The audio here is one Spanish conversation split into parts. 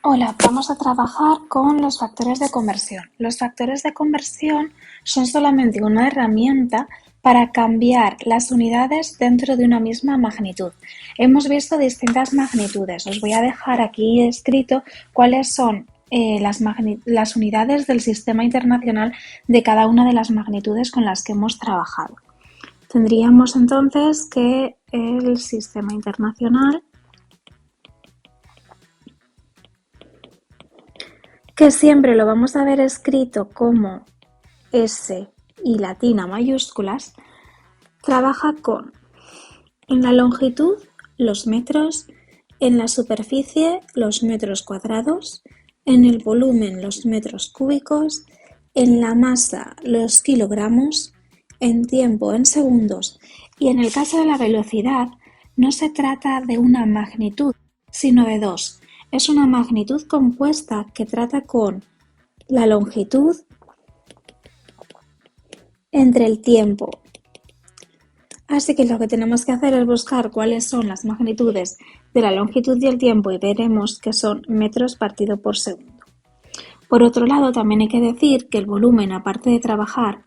Hola, vamos a trabajar con los factores de conversión. Los factores de conversión son solamente una herramienta para cambiar las unidades dentro de una misma magnitud. Hemos visto distintas magnitudes. Os voy a dejar aquí escrito cuáles son las unidades del sistema internacional de cada una de las magnitudes con las que hemos trabajado. Tendríamos entonces que el sistema internacional, que siempre lo vamos a ver escrito como S y latina mayúsculas, trabaja con, en la longitud, los metros, en la superficie, los metros cuadrados, en el volumen, los metros cúbicos, en la masa, los kilogramos, en tiempo, en segundos, y en el caso de la velocidad, no se trata de una magnitud, sino de dos. Es una magnitud compuesta que trata con la longitud entre el tiempo. Así que lo que tenemos que hacer es buscar cuáles son las magnitudes de la longitud y el tiempo y veremos que son metros partido por segundo. Por otro lado, también hay que decir que el volumen, aparte de trabajar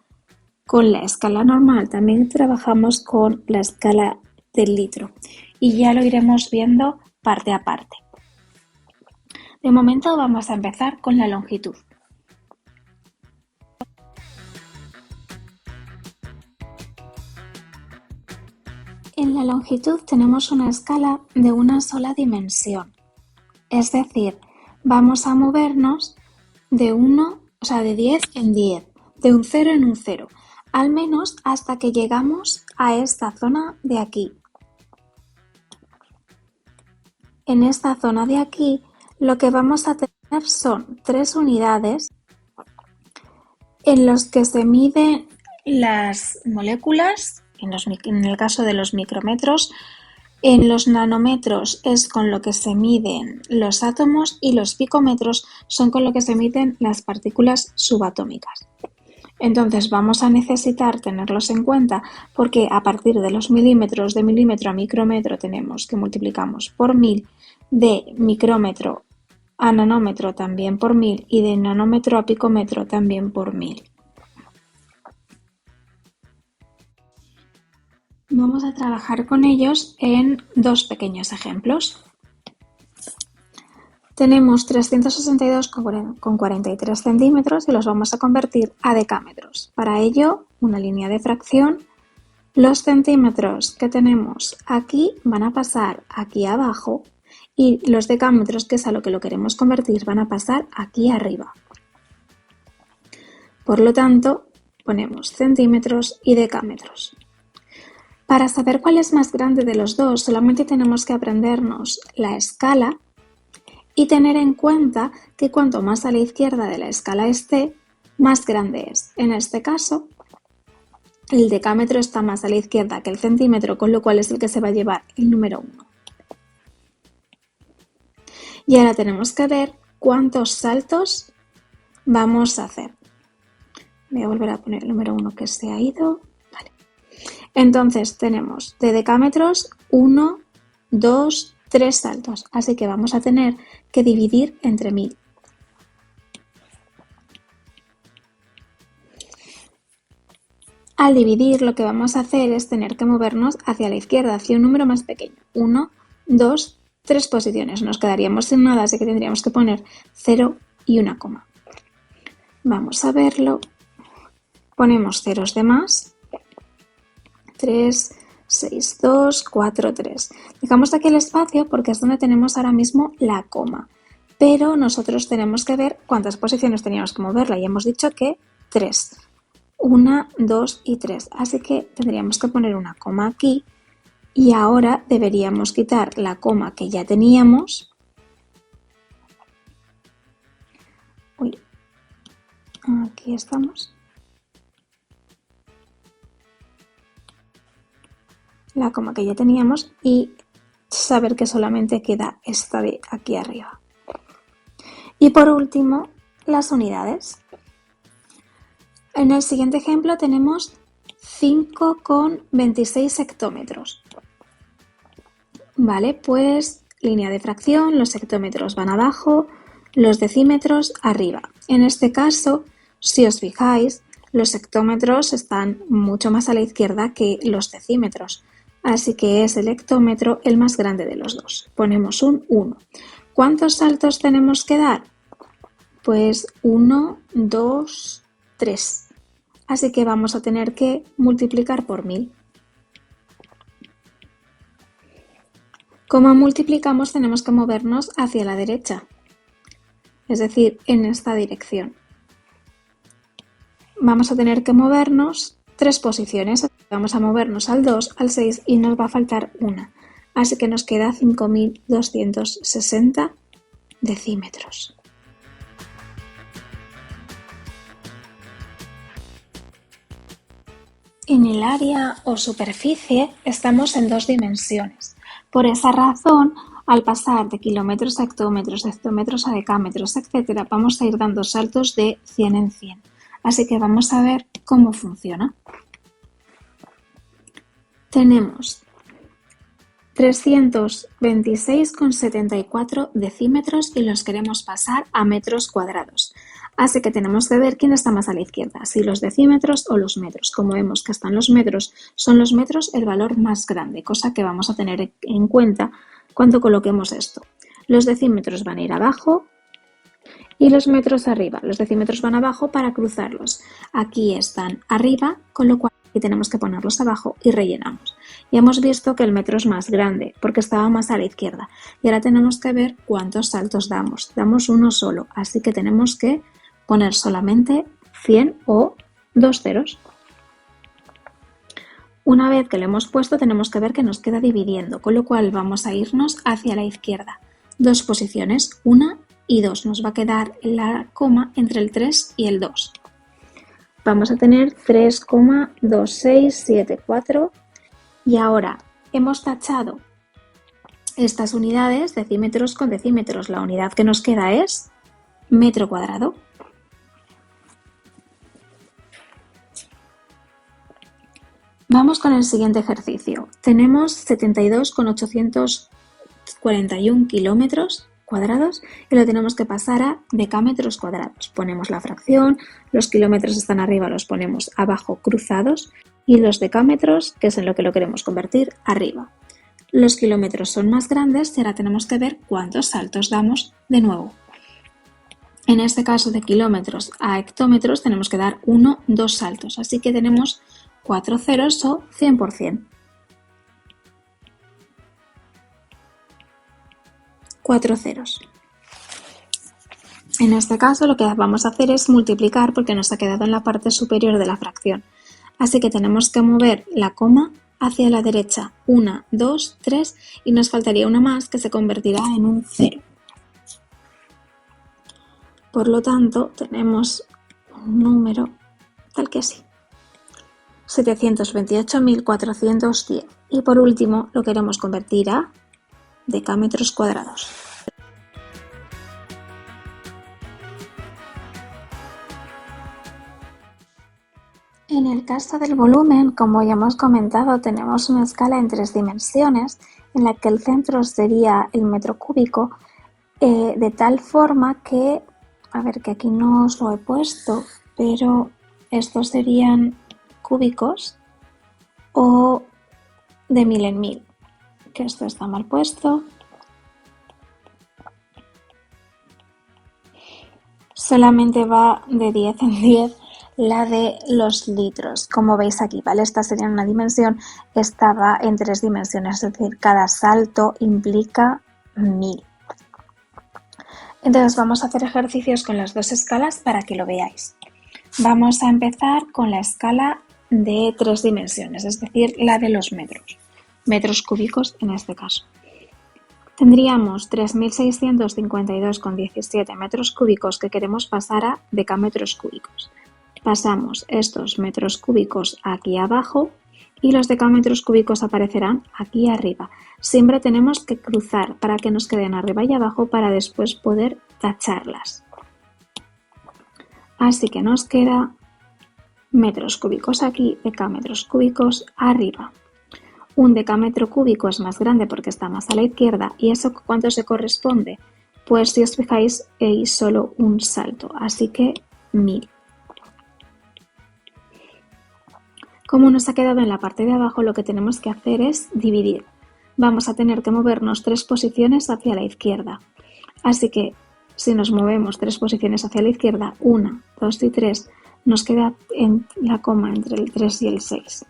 con la escala normal, también trabajamos con la escala del litro y ya lo iremos viendo parte a parte. De momento vamos a empezar con la longitud. En la longitud tenemos una escala de una sola dimensión, es decir, vamos a movernos de 10 en 10, de un 0 en un 0, al menos hasta que llegamos a esta zona de aquí. En esta zona de aquí lo que vamos a tener son 3 unidades en los que se miden las moléculas, en el caso de los micrómetros. En los nanómetros es con lo que se miden los átomos y los picómetros son con lo que se miden las partículas subatómicas. Entonces vamos a necesitar tenerlos en cuenta porque a partir de los milímetros, de milímetro a micrómetro, tenemos que multiplicamos por 1000, de micrómetro a nanómetro también por 1000 y de nanómetro a picómetro también por 1000. Vamos a trabajar con ellos en dos pequeños ejemplos. Tenemos 362,43 centímetros y los vamos a convertir a decámetros. Para ello, una línea de fracción. Los centímetros que tenemos aquí van a pasar aquí abajo y los decámetros, que es a lo que lo queremos convertir, van a pasar aquí arriba. Por lo tanto, ponemos centímetros y decámetros. Para saber cuál es más grande de los dos, solamente tenemos que aprendernos la escala y tener en cuenta que cuanto más a la izquierda de la escala esté, más grande es. En este caso, el decámetro está más a la izquierda que el centímetro, con lo cual es el que se va a llevar el número 1. Y ahora tenemos que ver cuántos saltos vamos a hacer. Voy a volver a poner el número 1 que se ha ido. Vale. Entonces tenemos de decámetros 1, 2, 3 saltos, así que vamos a tener que dividir entre 1000. Al dividir lo que vamos a hacer es tener que movernos hacia la izquierda, hacia un número más pequeño. 1, 2, 3 posiciones. Nos quedaríamos sin nada, así que tendríamos que poner 0 y una coma. Vamos a verlo. Ponemos ceros de más. 3, 6, 2, 4, 3. Dejamos aquí el espacio porque es donde tenemos ahora mismo la coma. Pero nosotros tenemos que ver cuántas posiciones teníamos que moverla y hemos dicho que 3. 1, 2 y 3. Así que tendríamos que poner una coma aquí y ahora deberíamos quitar la coma que ya teníamos. Uy, aquí estamos. La coma que ya teníamos y saber que solamente queda esta de aquí arriba. Y por último, las unidades. En el siguiente ejemplo tenemos 5,26 hectómetros. Vale, pues línea de fracción, los hectómetros van abajo, los decímetros arriba. En este caso, si os fijáis, los hectómetros están mucho más a la izquierda que los decímetros, así que es el hectómetro el más grande de los dos. Ponemos un 1. ¿Cuántos saltos tenemos que dar? Pues 1, 2, 3. Así que vamos a tener que multiplicar por 1000. Como multiplicamos, tenemos que movernos hacia la derecha, es decir, en esta dirección. Vamos a tener que movernos 3 posiciones. Vamos a movernos al 2, al 6 y nos va a faltar una. Así que nos queda 5260 decímetros. En el área o superficie estamos en 2 dimensiones. Por esa razón, al pasar de kilómetros a hectómetros, de hectómetros a decámetros, etc., vamos a ir dando saltos de 100 en 100. Así que vamos a ver cómo funciona. Tenemos 326,74 decímetros y los queremos pasar a metros cuadrados. Así que tenemos que ver quién está más a la izquierda, si los decímetros o los metros. Como vemos que están los metros, son los metros el valor más grande, cosa que vamos a tener en cuenta cuando coloquemos esto. Los decímetros van a ir abajo y los metros arriba. Los decímetros van abajo para cruzarlos. Aquí están arriba, con lo cual aquí tenemos que ponerlos abajo y rellenamos. Ya hemos visto que el metro es más grande porque estaba más a la izquierda. Y ahora tenemos que ver cuántos saltos damos. Damos uno solo, así que tenemos que poner solamente 100 o 2 ceros. Una vez que lo hemos puesto, tenemos que ver que nos queda dividiendo, con lo cual vamos a irnos hacia la izquierda. 2 posiciones, 1 y 2. Nos va a quedar la coma entre el 3 y el 2. Vamos a tener 3,2674 y ahora hemos tachado estas unidades, decímetros con decímetros. La unidad que nos queda es metro cuadrado. Vamos con el siguiente ejercicio. Tenemos 72,841 kilómetros cuadrados y lo tenemos que pasar a decámetros cuadrados. Ponemos la fracción, los kilómetros están arriba, los ponemos abajo cruzados y los decámetros, que es en lo que lo queremos convertir, arriba. Los kilómetros son más grandes y ahora tenemos que ver cuántos saltos damos de nuevo. En este caso de kilómetros a hectómetros tenemos que dar 1, 2 saltos, así que tenemos 4 ceros o 100%. 4 ceros. En este caso lo que vamos a hacer es multiplicar porque nos ha quedado en la parte superior de la fracción. Así que tenemos que mover la coma hacia la derecha. 1, 2, 3 y nos faltaría una más que se convertirá en un 0. Por lo tanto, tenemos un número tal que así. 728.410 y por último lo queremos convertir a decámetros cuadrados. En el caso del volumen, como ya hemos comentado, tenemos una escala en 3 dimensiones en la que el centro sería el metro cúbico, de tal forma que, a ver que aquí no os lo he puesto, pero estos serían cúbicos o de 1000 en 1000, que esto está mal puesto. Solamente va de 10 en 10 la de los litros, como veis aquí, ¿vale? Esta sería una dimensión, esta va en 3 dimensiones, es decir, cada salto implica 1000. Entonces vamos a hacer ejercicios con las dos escalas para que lo veáis. Vamos a empezar con la escala de 3 dimensiones, es decir, la de los metros cúbicos en este caso. Tendríamos 3.652,17 metros cúbicos que queremos pasar a decámetros cúbicos. Pasamos estos metros cúbicos aquí abajo y los decámetros cúbicos aparecerán aquí arriba. Siempre tenemos que cruzar para que nos queden arriba y abajo para después poder tacharlas. Así que nos queda metros cúbicos aquí, decámetros cúbicos arriba. Un decámetro cúbico es más grande porque está más a la izquierda y eso ¿cuánto se corresponde? Pues si os fijáis, hay solo un salto, así que 1000. Como nos ha quedado en la parte de abajo, lo que tenemos que hacer es dividir. Vamos a tener que movernos 3 posiciones hacia la izquierda. Así que si nos movemos 3 posiciones hacia la izquierda, 1, 2 y 3, nos queda en la coma entre el 3 y el 6.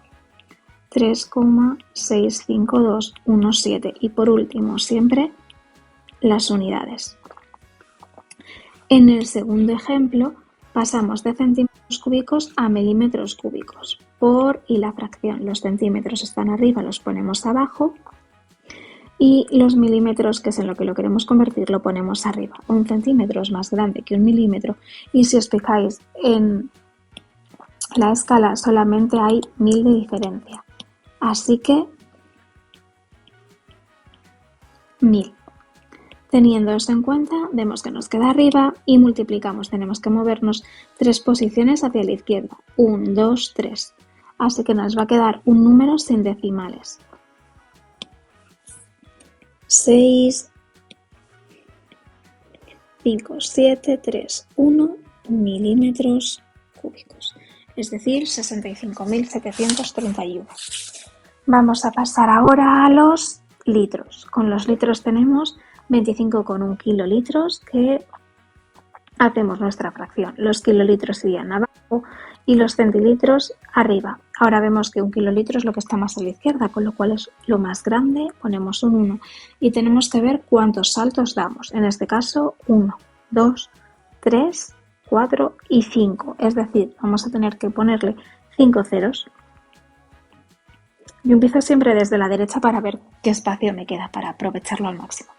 3,65217. Y por último, siempre las unidades. En el segundo ejemplo, pasamos de centímetros cúbicos a milímetros cúbicos. Por y la fracción. Los centímetros están arriba, los ponemos abajo. Y los milímetros, que es en lo que lo queremos convertir, lo ponemos arriba. Un centímetro es más grande que un milímetro. Y si os fijáis en la escala, solamente hay 1000 de diferencia. Así que 1000. Teniendo esto en cuenta, vemos que nos queda arriba y multiplicamos. Tenemos que movernos 3 posiciones hacia la izquierda. 1, 2, 3. Así que nos va a quedar un número sin decimales. 6, 5, 7, 3, 1 milímetros cúbicos. Es decir, 65.731. Vamos a pasar ahora a los litros. Con los litros tenemos 25,1 kilolitros, que hacemos nuestra fracción. Los kilolitros irían abajo y los centilitros arriba. Ahora vemos que un kilolitro es lo que está más a la izquierda, con lo cual es lo más grande, ponemos un 1 y tenemos que ver cuántos saltos damos. En este caso, 1, 2, 3, 4 y 5. Es decir, vamos a tener que ponerle 5 ceros. Yo empiezo siempre desde la derecha para ver qué espacio me queda, para aprovecharlo al máximo.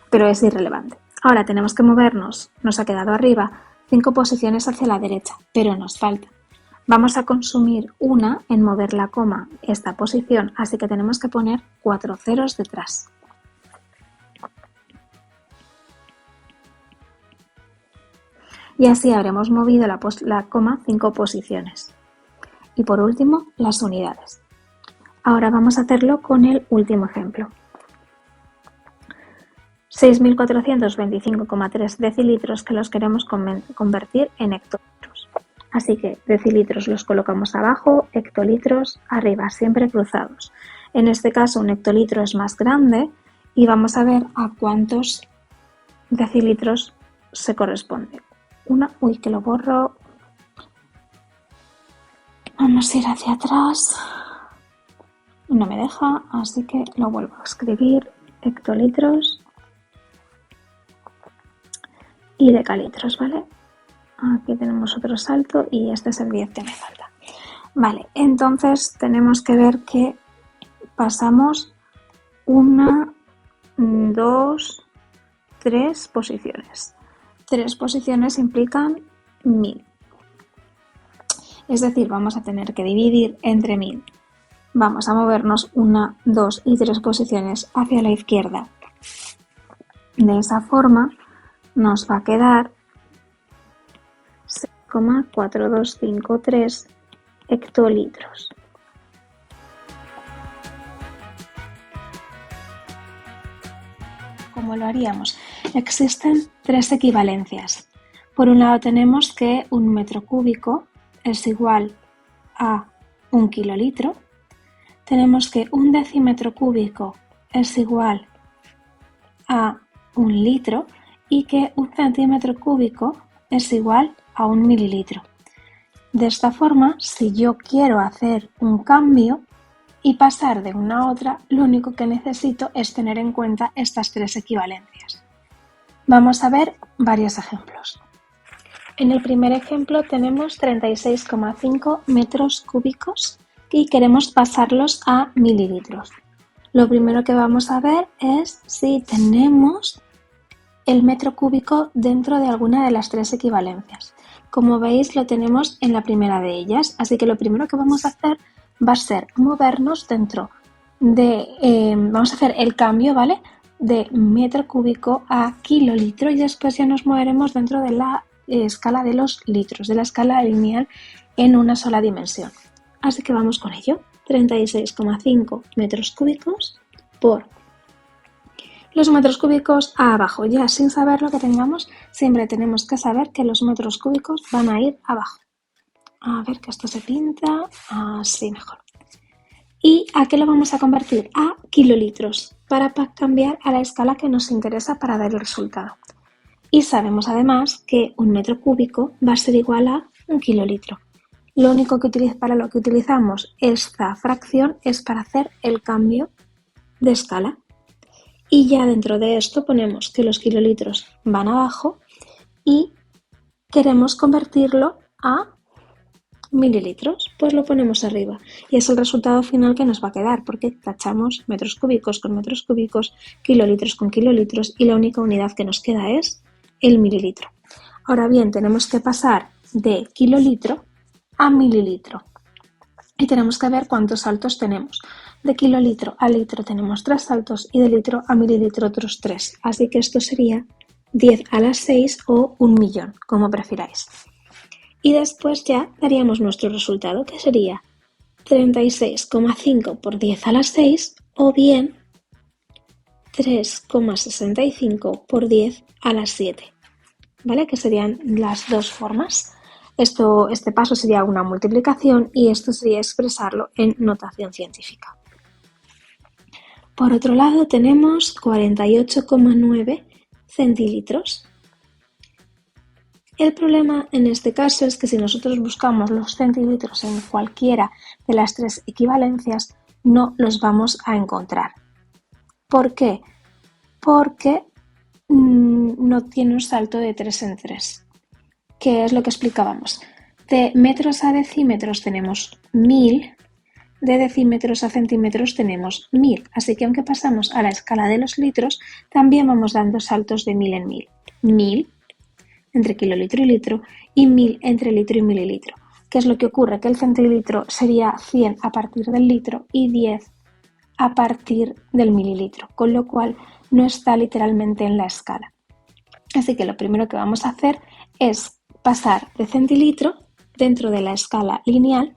Pero es irrelevante. Ahora tenemos que movernos, nos ha quedado arriba, 5 posiciones hacia la derecha, pero nos falta. Vamos a consumir una en mover la coma esta posición, así que tenemos que poner 4 ceros detrás. Y así habremos movido la coma 5 posiciones. Y por último, las unidades. Ahora vamos a hacerlo con el último ejemplo. 6.425,3 decilitros que los queremos convertir en hectolitros. Así que decilitros los colocamos abajo, hectolitros arriba, siempre cruzados. En este caso un hectolitro es más grande y vamos a ver a cuántos decilitros se corresponde. Uy, que lo borro. Vamos a ir hacia atrás. No me deja, así que lo vuelvo a escribir. Hectolitros y decalitros, ¿vale? Aquí tenemos otro salto y este es el 10 que me falta. Vale, entonces tenemos que ver que pasamos 1, 2, 3 posiciones. 3 posiciones implican 1000. Es decir, vamos a tener que dividir entre 1000. Vamos a movernos 1, 2 y 3 posiciones hacia la izquierda. De esa forma nos va a quedar 6,4253 hectolitros. ¿Cómo lo haríamos? Existen 3 equivalencias. Por un lado tenemos que un metro cúbico es igual a 1 kilolitro. Tenemos que un decímetro cúbico es igual a 1 litro y que un centímetro cúbico es igual a 1 mililitro. De esta forma, si yo quiero hacer un cambio y pasar de una a otra, lo único que necesito es tener en cuenta estas 3 equivalencias. Vamos a ver varios ejemplos. En el primer ejemplo tenemos 36,5 metros cúbicos y queremos pasarlos a mililitros. Lo primero que vamos a ver es si tenemos el metro cúbico dentro de alguna de las 3 equivalencias. Como veis, lo tenemos en la primera de ellas, así que lo primero que vamos a hacer va a ser movernos dentro de, vamos a hacer el cambio, ¿vale?, de metro cúbico a kilolitro y después ya nos moveremos dentro de la escala de los litros, de la escala lineal en una sola dimensión. Así que vamos con ello. 36,5 metros cúbicos por los metros cúbicos abajo. Ya sin saber lo que tengamos, siempre tenemos que saber que los metros cúbicos van a ir abajo. A ver que esto se pinta así mejor. ¿Y a qué lo vamos a convertir? A kilolitros, para cambiar a la escala que nos interesa para dar el resultado. Y sabemos además que un metro cúbico va a ser igual a un kilolitro. Lo único que para lo que utilizamos esta fracción es para hacer el cambio de escala. Y ya dentro de esto ponemos que los kilolitros van abajo y queremos convertirlo a mililitros, pues lo ponemos arriba y es el resultado final que nos va a quedar porque tachamos metros cúbicos con metros cúbicos, kilolitros con kilolitros y la única unidad que nos queda es el mililitro. Ahora bien, tenemos que pasar de kilolitro a mililitro y tenemos que ver cuántos saltos tenemos. De kilolitro a litro tenemos 3 saltos y de litro a mililitro otros 3, así que esto sería 10 a la 6 o 1.000.000, como prefiráis. Y después ya daríamos nuestro resultado, que sería 36,5 por 10 a la 6 o bien 3,65 por 10 a la 7, ¿vale? Que serían las dos formas. Este paso sería una multiplicación y esto sería expresarlo en notación científica. Por otro lado tenemos 48,9 centilitros. El problema en este caso es que si nosotros buscamos los centilitros en cualquiera de las 3 equivalencias, no los vamos a encontrar. ¿Por qué? Porque no tiene un salto de 3 en 3, que es lo que explicábamos. De metros a decímetros tenemos 1000, de decímetros a centímetros tenemos 1000, así que aunque pasamos a la escala de los litros, también vamos dando saltos de 1000 en 1000. 1000 entre kilolitro y litro y 1000 entre litro y mililitro. ¿Qué es lo que ocurre? Que el centilitro sería 100 a partir del litro y 10 a partir del mililitro, con lo cual no está literalmente en la escala. Así que lo primero que vamos a hacer es pasar de centilitro dentro de la escala lineal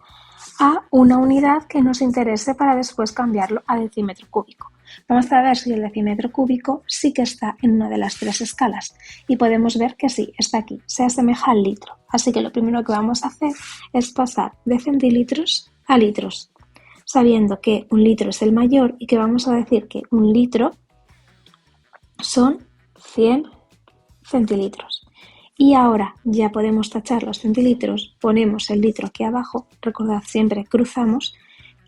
a una unidad que nos interese para después cambiarlo a decímetro cúbico. Vamos a ver si el decímetro cúbico sí que está en una de las 3 escalas y podemos ver que sí, está aquí, se asemeja al litro. Así que lo primero que vamos a hacer es pasar de centilitros a litros, sabiendo que un litro es el mayor y que vamos a decir que un litro son 100 centilitros. Y ahora ya podemos tachar los centilitros, ponemos el litro aquí abajo, recordad siempre cruzamos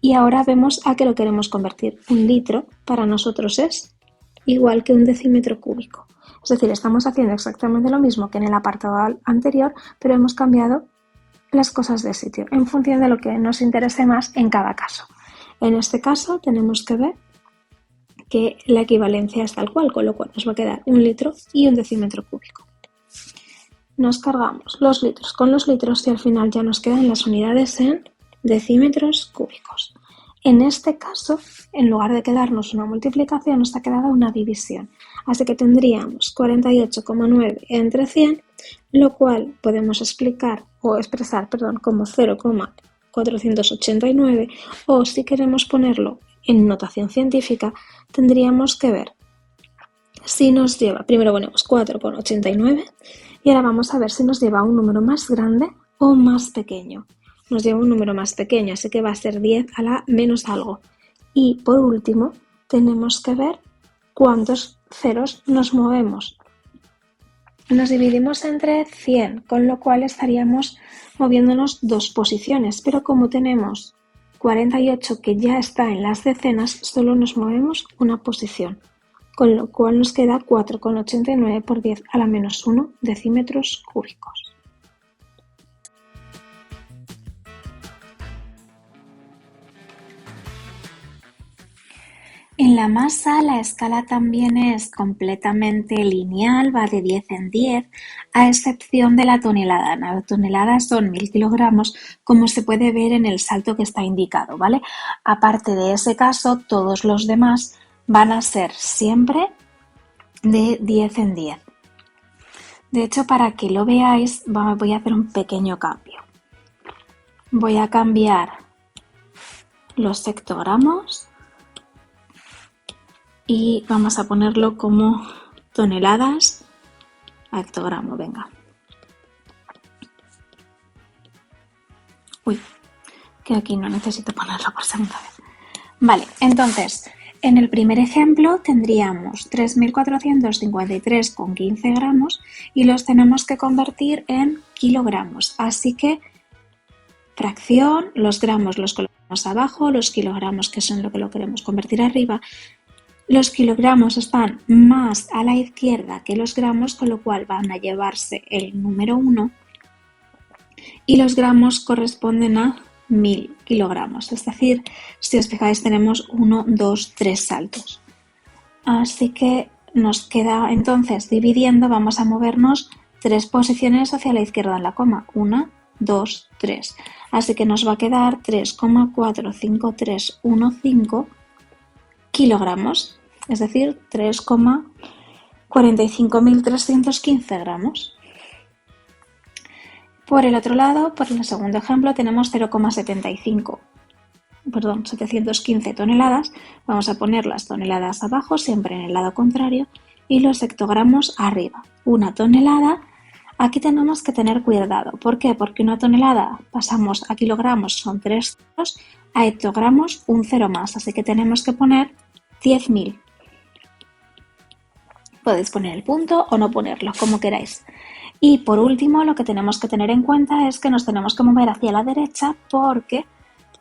y ahora vemos a qué lo queremos convertir. Un litro para nosotros es igual que un decímetro cúbico. Es decir, estamos haciendo exactamente lo mismo que en el apartado anterior, pero hemos cambiado las cosas de sitio en función de lo que nos interese más en cada caso. En este caso tenemos que ver que la equivalencia es tal cual, con lo cual nos va a quedar un litro y un decímetro cúbico. Nos cargamos los litros con los litros y al final ya nos quedan las unidades en decímetros cúbicos. En este caso, en lugar de quedarnos una multiplicación, nos ha quedado una división. Así que tendríamos 48,9 entre 100, lo cual podemos expresar como 0,489 o si queremos ponerlo en notación científica, tendríamos que ver si nos lleva, primero ponemos 4,89 y ahora vamos a ver si nos lleva a un número más grande o más pequeño. Nos lleva un número más pequeño, así que va a ser 10 a la menos algo. Y por último, tenemos que ver cuántos ceros nos movemos. Nos dividimos entre 100, con lo cual estaríamos moviéndonos 2 posiciones, pero como tenemos 48 que ya está en las decenas, solo nos movemos una posición, con lo cual nos queda 4,89 por 10 a la menos 1 decímetros cúbicos. En la masa la escala también es completamente lineal, va de 10 en 10, a excepción de la tonelada. La tonelada son 1000 kilogramos, como se puede ver en el salto que está indicado, ¿vale? Aparte de ese caso, todos los demás van a ser siempre de 10 en 10. De hecho, para que lo veáis, voy a hacer un pequeño cambio. Voy a cambiar los hectogramos y vamos a ponerlo como toneladas a hectogramo, venga. Uy, que aquí no necesito ponerlo por segunda vez. Vale, entonces, en el primer ejemplo tendríamos 3.453,15 gramos y los tenemos que convertir en kilogramos. Así que fracción, los gramos los colocamos abajo, los kilogramos, que son lo que lo queremos convertir arriba. Los kilogramos están más a la izquierda que los gramos, con lo cual van a llevarse el número 1 y los gramos corresponden a 1000 kilogramos. Es decir, si os fijáis tenemos 1, 2, 3 saltos. Así que nos queda entonces dividiendo, vamos a movernos 3 posiciones hacia la izquierda en la coma. 1, 2, 3. Así que nos va a quedar 3,45315 kilogramos, es decir, 3,45315 gramos. Por el otro lado, por el segundo ejemplo, tenemos 715 toneladas. Vamos a poner las toneladas abajo, siempre en el lado contrario, y los hectogramos arriba. 1 tonelada. Aquí tenemos que tener cuidado. ¿Por qué? Porque 1 tonelada pasamos a kilogramos, son 3 ceros, a hectogramos un cero más, así que tenemos que poner 10.000. Podéis poner el punto o no ponerlo, como queráis. Y por último, lo que tenemos que tener en cuenta es que nos tenemos que mover hacia la derecha porque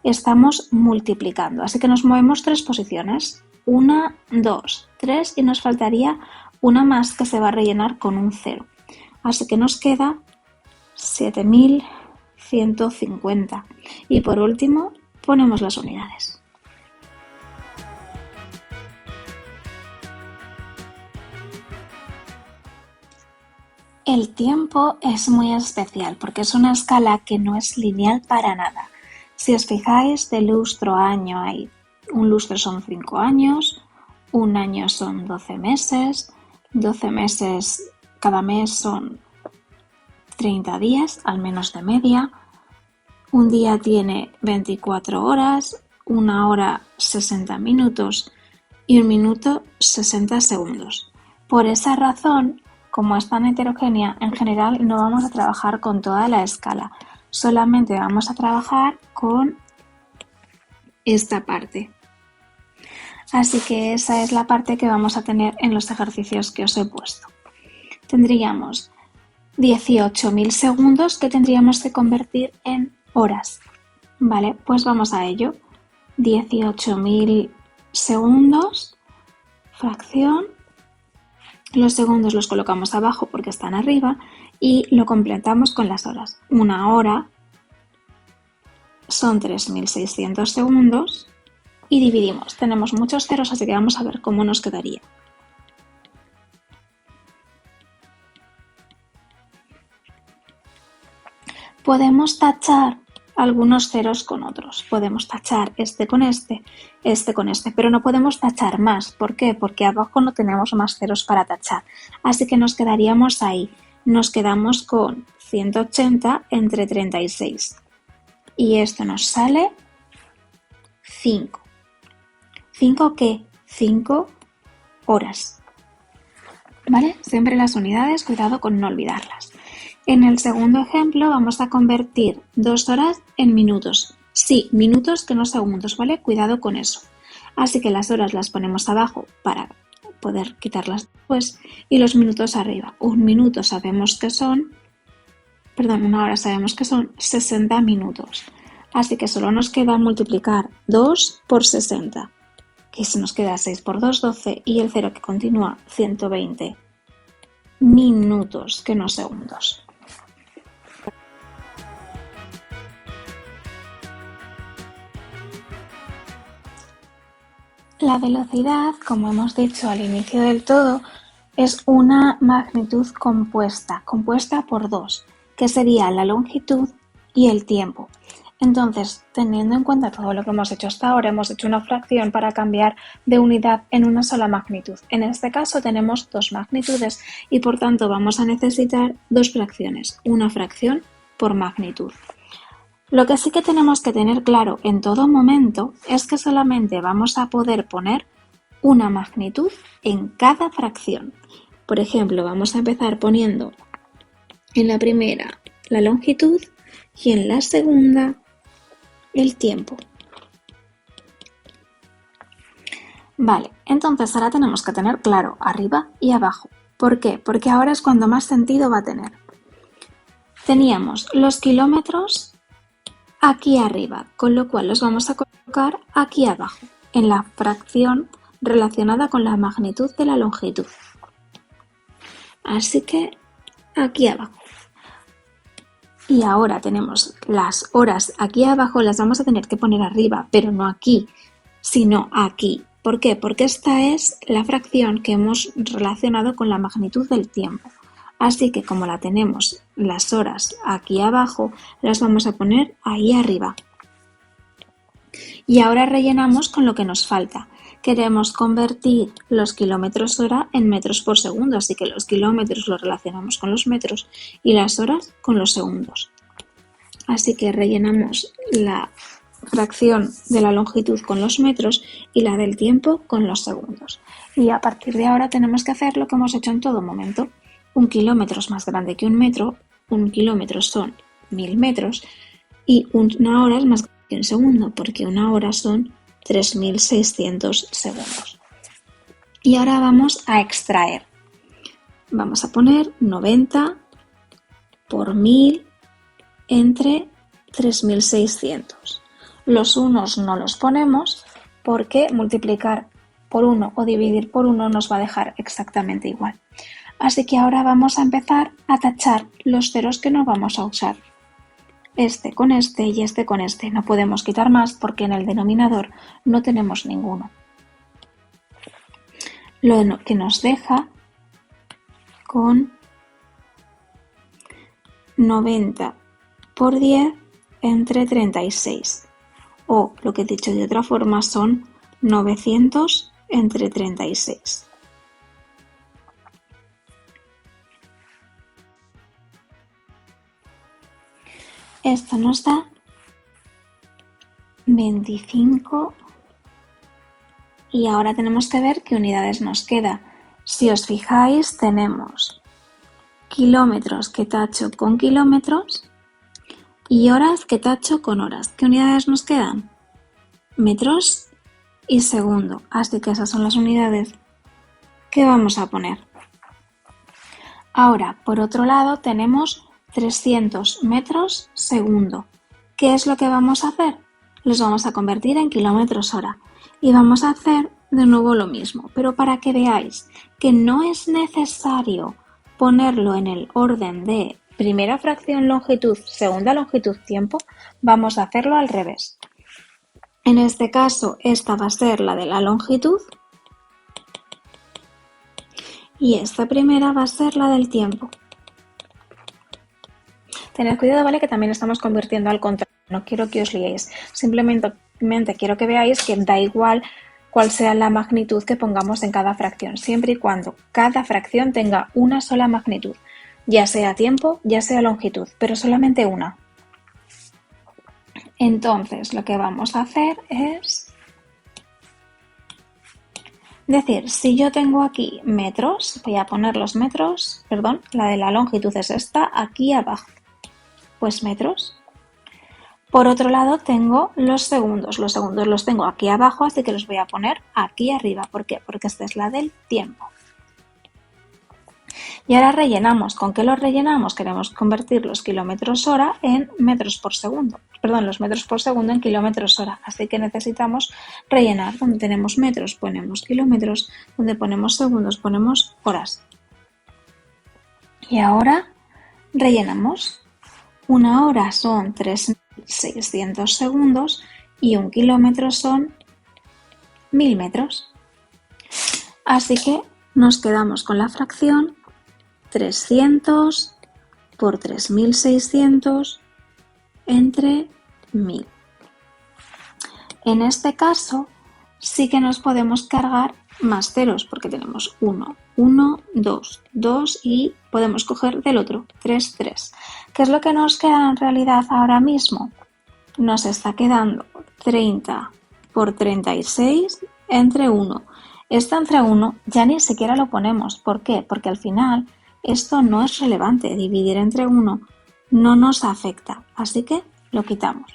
estamos multiplicando. Así que nos movemos 3 posiciones. 1, 2, 3 y nos faltaría una más que se va a rellenar con un 0. Así que nos queda 7150. Y por último, ponemos las unidades. El tiempo es muy especial porque es una escala que no es lineal para nada. Si os fijáis, de lustro a año un lustro son 5 años, un año son 12 meses, 12 meses, cada mes son 30 días, al menos de media, un día tiene 24 horas, una hora 60 minutos y un minuto 60 segundos. Por esa razón, como es tan heterogénea, en general no vamos a trabajar con toda la escala, solamente vamos a trabajar con esta parte. Así que esa es la parte que vamos a tener en los ejercicios que os he puesto. Tendríamos 18.000 segundos que tendríamos que convertir en horas. Vale, pues vamos a ello. 18.000 segundos, fracción. Los segundos los colocamos abajo porque están arriba y lo completamos con las horas. Una hora son 3.600 segundos y dividimos. Tenemos muchos ceros, así que vamos a ver cómo nos quedaría. Podemos tachar algunos ceros con otros. Podemos tachar este con este con este, pero no podemos tachar más. ¿Por qué? Porque abajo no tenemos más ceros para tachar. Así que nos quedaríamos ahí. Nos quedamos con 180 entre 36. Y esto nos sale 5. ¿5 qué? 5 horas. ¿Vale? Siempre las unidades, cuidado con no olvidarlas. En el segundo ejemplo vamos a convertir 2 horas en minutos. Sí, minutos que no segundos, ¿vale? Cuidado con eso. Así que las horas las ponemos abajo para poder quitarlas después y los minutos arriba. Una hora sabemos que son 60 minutos. Así que solo nos queda multiplicar 2 por 60. Que se nos queda 6 por 2, 12 y el 0 que continúa 120 minutos, que no segundos. La velocidad, como hemos dicho al inicio del todo, es una magnitud compuesta por 2, que sería la longitud y el tiempo. Entonces, teniendo en cuenta todo lo que hemos hecho hasta ahora, hemos hecho una fracción para cambiar de unidad en una sola magnitud. En este caso tenemos 2 magnitudes y por tanto vamos a necesitar 2 fracciones, una fracción por magnitud. Lo que sí que tenemos que tener claro en todo momento es que solamente vamos a poder poner una magnitud en cada fracción. Por ejemplo, vamos a empezar poniendo en la primera la longitud y en la segunda el tiempo. Vale, entonces ahora tenemos que tener claro arriba y abajo. ¿Por qué? Porque ahora es cuando más sentido va a tener. Teníamos los kilómetros aquí arriba, con lo cual los vamos a colocar aquí abajo, en la fracción relacionada con la magnitud de la longitud. Así que aquí abajo. Y ahora tenemos las horas aquí abajo, las vamos a tener que poner arriba, pero no aquí, sino aquí. ¿Por qué? Porque esta es la fracción que hemos relacionado con la magnitud del tiempo. Así que como la tenemos las horas aquí abajo, las vamos a poner ahí arriba. Y ahora rellenamos con lo que nos falta. Queremos convertir los kilómetros hora en metros por segundo, así que los kilómetros los relacionamos con los metros y las horas con los segundos. Así que rellenamos la fracción de la longitud con los metros y la del tiempo con los segundos. Y a partir de ahora tenemos que hacer lo que hemos hecho en todo momento. Un kilómetro es más grande que un kilómetro son 1000 metros y una hora es más grande que un segundo, porque una hora son 3600 segundos. Y ahora vamos a extraer. Vamos a poner 90 por 1000 entre 3600. Los unos no los ponemos porque multiplicar por 1 o dividir por 1 nos va a dejar exactamente igual. Así que ahora vamos a empezar a tachar los ceros que no vamos a usar. Este con este y este con este. No podemos quitar más porque en el denominador no tenemos ninguno. Lo que nos deja con 90 por 10 entre 36. O, lo que he dicho de otra forma, son 900 entre 36. Esto nos da 25 y ahora tenemos que ver qué unidades nos queda. Si os fijáis, tenemos kilómetros que tacho con kilómetros y horas que tacho con horas. ¿Qué unidades nos quedan? Metros y segundo. Así que esas son las unidades que vamos a poner. Ahora, por otro lado, tenemos 300 metros segundo. ¿Qué es lo que vamos a hacer? Los vamos a convertir en kilómetros hora. Y vamos a hacer de nuevo lo mismo, pero para que veáis que no es necesario ponerlo en el orden de primera fracción longitud, segunda longitud tiempo, vamos a hacerlo al revés. En este caso, esta va a ser la de la longitud y esta primera va a ser la del tiempo. Tened cuidado, ¿vale? Que también estamos convirtiendo al contrario. No quiero que os liéis. Simplemente quiero que veáis que da igual cuál sea la magnitud que pongamos en cada fracción, siempre y cuando cada fracción tenga una sola magnitud, ya sea tiempo, ya sea longitud, pero solamente una. Entonces, lo que vamos a hacer es decir, si yo tengo aquí metros, voy a poner los metros, perdón, la de la longitud es esta, aquí abajo, pues metros. Por otro lado tengo los segundos los tengo aquí abajo, así que los voy a poner aquí arriba. ¿Por qué? Porque esta es la del tiempo. Y ahora rellenamos. ¿Con qué lo rellenamos? Queremos convertir los kilómetros hora en metros por segundo. Perdón, los metros por segundo en kilómetros hora. Así que necesitamos rellenar. Donde tenemos metros ponemos kilómetros, donde ponemos segundos ponemos horas. Y ahora rellenamos. Una hora son 3600 segundos y un kilómetro son 1000 metros. Así que nos quedamos con la fracción 300 por 3600 entre 1000. En este caso sí que nos podemos cargar más ceros porque tenemos 1, 1, 2, 2 y podemos coger del otro 3, 3. ¿Qué es lo que nos queda en realidad ahora mismo? Nos está quedando 30 por 36 entre 1. Esto entre 1 ya ni siquiera lo ponemos. ¿Por qué? Porque al final esto no es relevante. Dividir entre 1 no nos afecta. Así que lo quitamos.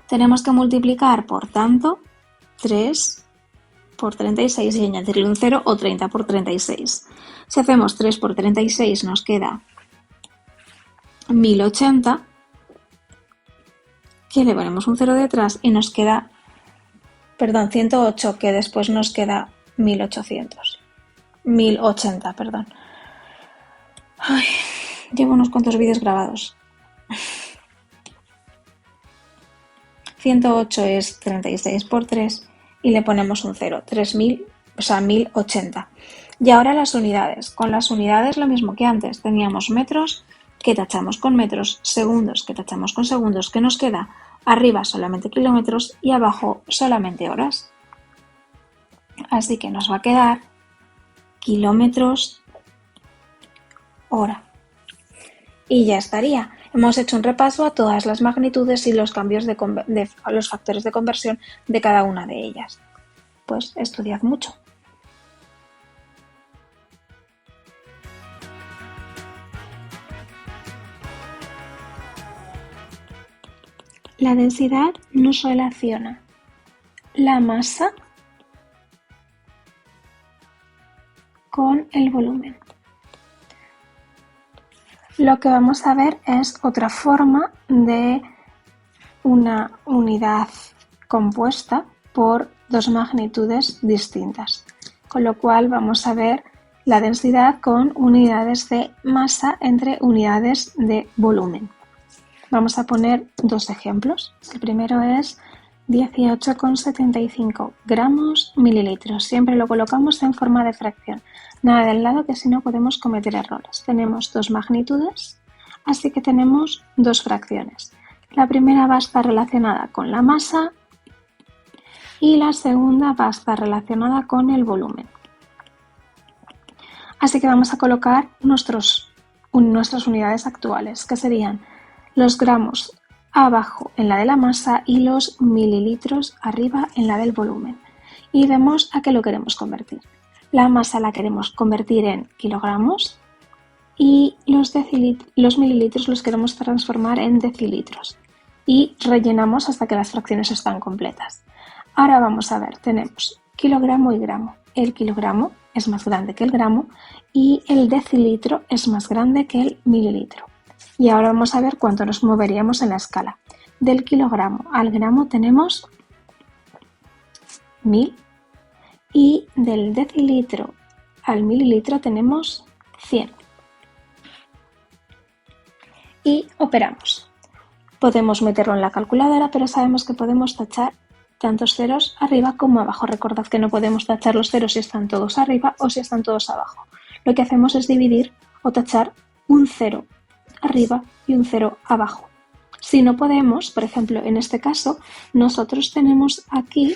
Tenemos que multiplicar, por tanto, 3 por 36 y añadirle un 0 o 30 por 36. Si hacemos 3 por 36 nos queda 1080, que le ponemos un 0 detrás y nos queda, 108, que después nos queda 1800. 1080, perdón. Ay, llevo unos cuantos vídeos grabados. 108 es 36 por 3 y le ponemos un 0, 3000, o sea, 1080. Y ahora las unidades. Con las unidades lo mismo que antes. Teníamos metros, que tachamos con metros, segundos, que tachamos con segundos, que nos queda arriba solamente kilómetros y abajo solamente horas. Así que nos va a quedar kilómetros hora. Y ya estaría. Hemos hecho un repaso a todas las magnitudes y los cambios de los factores de conversión de cada una de ellas. Pues estudiad mucho. La densidad nos relaciona la masa con el volumen. Lo que vamos a ver es otra forma de una unidad compuesta por dos magnitudes distintas, con lo cual vamos a ver la densidad con unidades de masa entre unidades de volumen. Vamos a poner dos ejemplos. El primero es 18,75 gramos mililitros. Siempre lo colocamos en forma de fracción. Nada del lado, que si no podemos cometer errores. Tenemos dos magnitudes, así que tenemos dos fracciones. La primera va a estar relacionada con la masa y la segunda va a estar relacionada con el volumen. Así que vamos a colocar nuestras unidades actuales, que serían los gramos abajo en la de la masa y los mililitros arriba en la del volumen. Y vemos a qué lo queremos convertir. La masa la queremos convertir en kilogramos y los mililitros los queremos transformar en decilitros. Y rellenamos hasta que las fracciones están completas. Ahora vamos a ver, tenemos kilogramo y gramo. El kilogramo es más grande que el gramo y el decilitro es más grande que el mililitro. Y ahora vamos a ver cuánto nos moveríamos en la escala. Del kilogramo al gramo tenemos 1000 y del decilitro al mililitro tenemos 100. Y operamos. Podemos meterlo en la calculadora, pero sabemos que podemos tachar tantos ceros arriba como abajo. Recordad que no podemos tachar los ceros si están todos arriba o si están todos abajo. Lo que hacemos es dividir o tachar un cero arriba y un 0 abajo. Si no podemos, por ejemplo, en este caso, nosotros tenemos aquí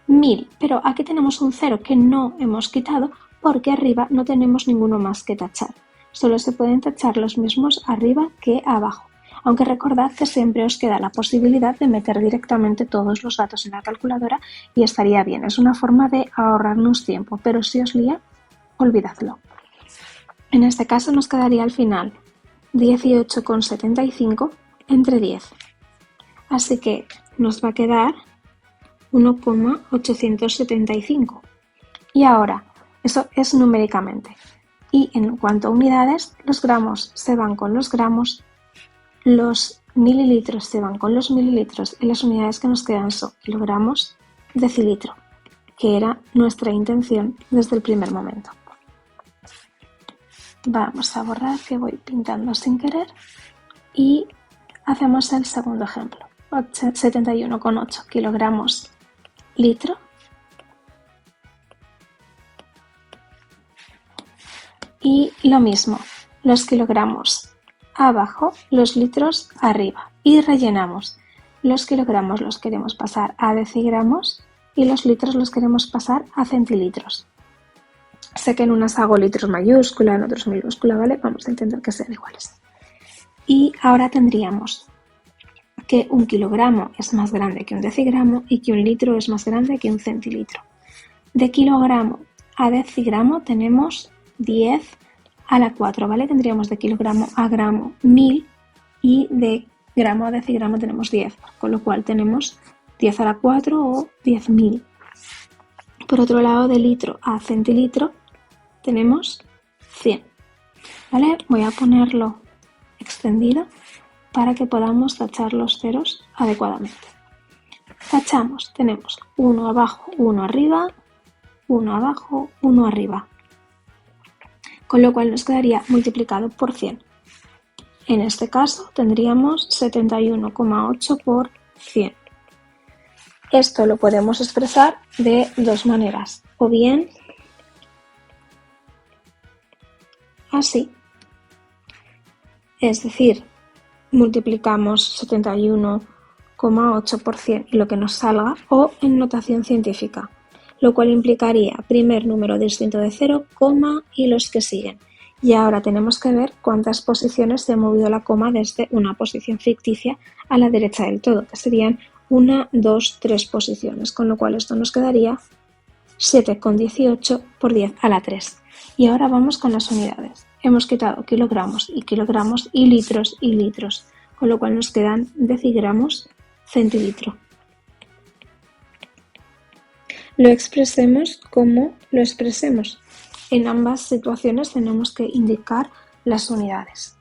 1000, pero aquí tenemos un 0 que no hemos quitado porque arriba no tenemos ninguno más que tachar. Solo se pueden tachar los mismos arriba que abajo. Aunque recordad que siempre os queda la posibilidad de meter directamente todos los datos en la calculadora y estaría bien. Es una forma de ahorrarnos tiempo, pero si os lía, olvidadlo. En este caso nos quedaría al final 18,75 entre 10. Así que nos va a quedar 1,875. Y ahora, eso es numéricamente. Y en cuanto a unidades, los gramos se van con los gramos, los mililitros se van con los mililitros y las unidades que nos quedan son kilogramos, decilitro, que era nuestra intención desde el primer momento. Vamos a borrar, que voy pintando sin querer, y hacemos el segundo ejemplo. 71,8 kilogramos litro y lo mismo, los kilogramos abajo, los litros arriba, y rellenamos. Los kilogramos los queremos pasar a decigramos y los litros los queremos pasar a centilitros. Sé que en unas hago litros mayúscula, en otros minúscula, ¿vale? Vamos a intentar que sean iguales. Y ahora tendríamos que un kilogramo es más grande que un decigramo y que un litro es más grande que un centilitro. De kilogramo a decigramo tenemos 10 a la 4, ¿vale? Tendríamos de kilogramo a gramo 1000 y de gramo a decigramo tenemos 10, con lo cual tenemos 10 a la 4 o 10.000. Por otro lado, de litro a centilitro tenemos 100, ¿vale? Voy a ponerlo extendido para que podamos tachar los ceros adecuadamente. Tachamos, tenemos 1 abajo, 1 arriba, 1 abajo, 1 arriba, con lo cual nos quedaría multiplicado por 100. En este caso tendríamos 71,8 por 100. Esto lo podemos expresar de dos maneras, o bien así, es decir, multiplicamos 71,8 por 100 y lo que nos salga, o en notación científica, lo cual implicaría primer número distinto de 0, coma y los que siguen. Y ahora tenemos que ver cuántas posiciones se ha movido la coma desde una posición ficticia a la derecha del todo, que serían 1, 2, 3 posiciones, con lo cual esto nos quedaría 7,18 por 10 a la 3. Y ahora vamos con las unidades. Hemos quitado kilogramos y litros, con lo cual nos quedan decigramos, centilitro. Lo expresemos como lo expresemos. En ambas situaciones tenemos que indicar las unidades.